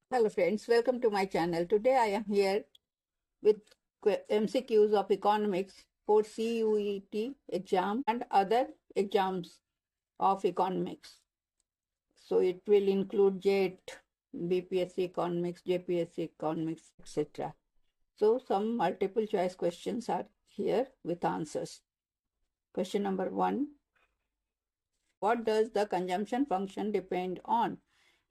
Hello friends, welcome to my channel. Today I am here with MCQs of economics for CUET exam and other exams of economics. So it will include JET, BPSC economics, JPSC economics, etc. So some multiple choice questions are here with answers. Question number 1. What does the consumption function depend on?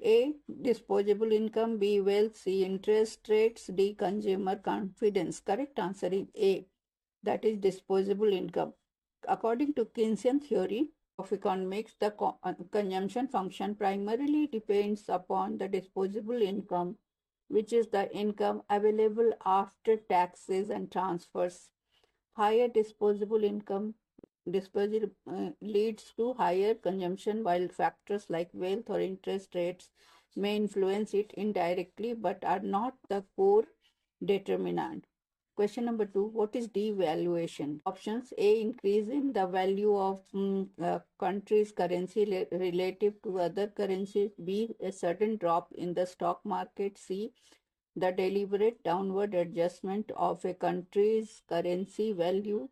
A. Disposable income. B. Wealth. C. Interest rates. D. Consumer confidence. Correct answer is A. That is disposable income. According to Keynesian theory of economics, the consumption function primarily depends upon the disposable income, which is the income available after taxes and transfers. Higher disposable income disposal leads to higher consumption, while factors like wealth or interest rates may influence it indirectly but are not the core determinant. Question number 2. What is devaluation? Options: A. Increase in the value of country's currency relative to other currencies. B. A sudden drop in the stock market. C. The deliberate downward adjustment of a country's currency value.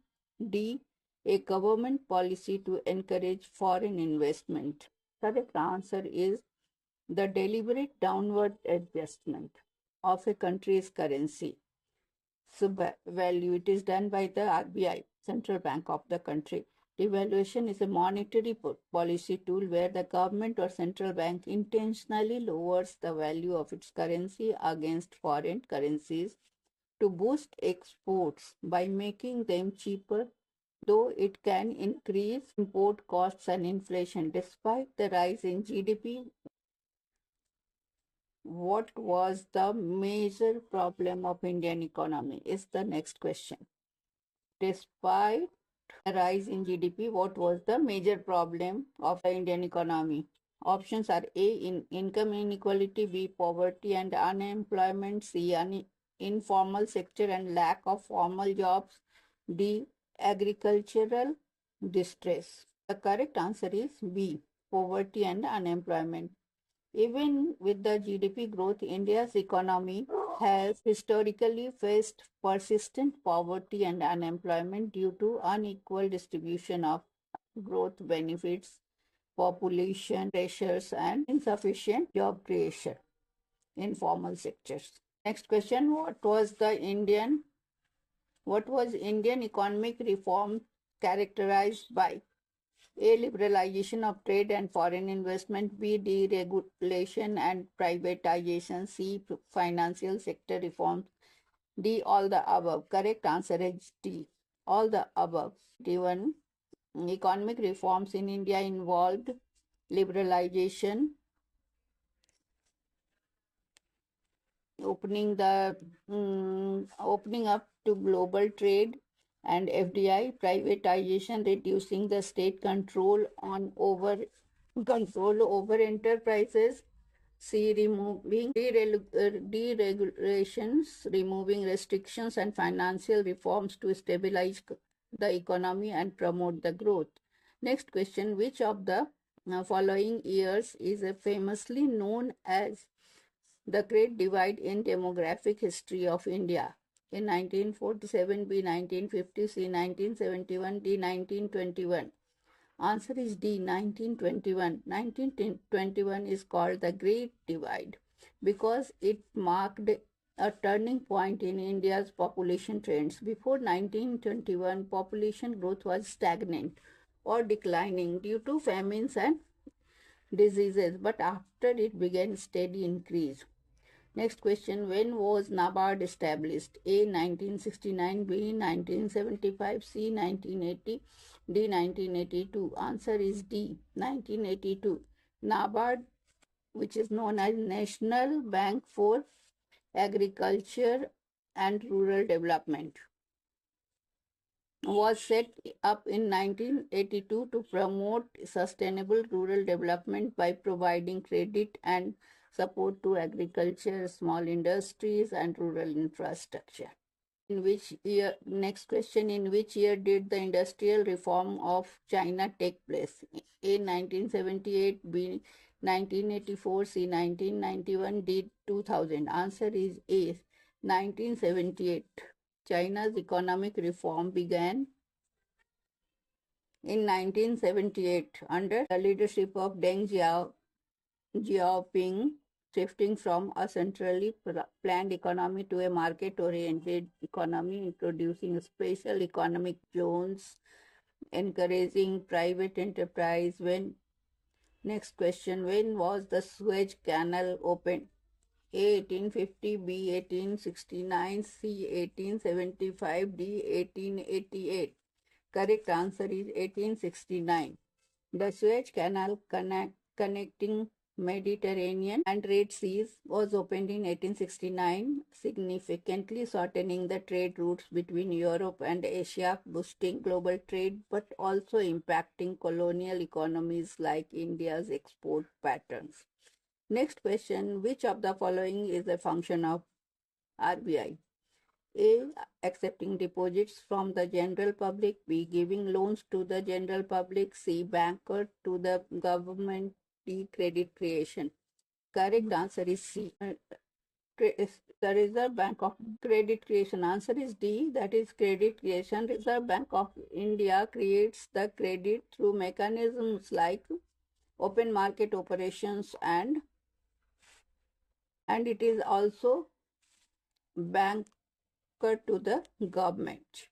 D. A government policy to encourage foreign investment. Correct answer is the deliberate downward adjustment of a country's currency. So value, it is done by the RBI, Central Bank of the country. Devaluation is a monetary policy tool where the government or central bank intentionally lowers the value of its currency against foreign currencies to boost exports by making them cheaper, though it can increase import costs and inflation. Despite the rise in GDP, what was the major problem of Indian economy is the next question. Despite a rise in GDP, what was the major problem of the Indian economy? Options are A. Income inequality, B. Poverty and unemployment, C. Informal sector and lack of formal jobs, D. Agricultural distress. The correct answer is B. Poverty and unemployment. Even with the GDP growth, India's economy has historically faced persistent poverty and unemployment due to unequal distribution of growth benefits, population pressures, and insufficient job creation in formal sectors. Next question: what was Indian economic reform characterized by? A. Liberalization of trade and foreign investment. B. Deregulation and privatization. C. Financial sector reforms. D. All the above. Correct answer is D. All the above. D1. Economic reforms in India involved liberalization, opening up to global trade and FDI, privatization, reducing the state control over enterprises. C. Removing deregulations, removing restrictions and financial reforms to stabilize the economy and promote the growth. Next question: which of the following years is famously known as the Great Divide in demographic history of India? In 1947, B. 1950, C. 1971, D. 1921. Answer is D. 1921. 1921 is called the Great Divide because it marked a turning point in India's population trends. Before 1921, population growth was stagnant or declining due to famines and diseases, but after it began steady increase. Next question: when was NABARD established? A. 1969, B. 1975, C. 1980, D. 1982. Answer is D. 1982. NABARD, which is known as National Bank for Agriculture and Rural Development, was set up in 1982 to promote sustainable rural development by providing credit and support to agriculture, small industries, and rural infrastructure. In which year? Next question: in which year did the industrial reform of China take place? A. 1978, B. 1984, C 1991, D 2000. Answer is A 1978. China's economic reform began in 1978 under the leadership of Deng Xiaoping, shifting from a centrally planned economy to a market-oriented economy, introducing special economic zones, encouraging private enterprise. Next question, when was the Suez Canal opened? A 1850, B 1869, C 1875, D 1888. Correct answer is 1869. The Suez Canal connecting Mediterranean and Red Seas was opened in 1869, significantly shortening the trade routes between Europe and Asia, boosting global trade, but also impacting colonial economies like India's export patterns. Next question, which of the following is a function of RBI? A. Accepting deposits from the general public. B. Giving loans to the general public. C. Banker to the government. D. Credit creation. Correct answer is C. The Reserve Bank of Credit Creation. Answer is D. That is credit creation. Reserve Bank of India creates the credit through mechanisms like open market operations and it is also banker to the government.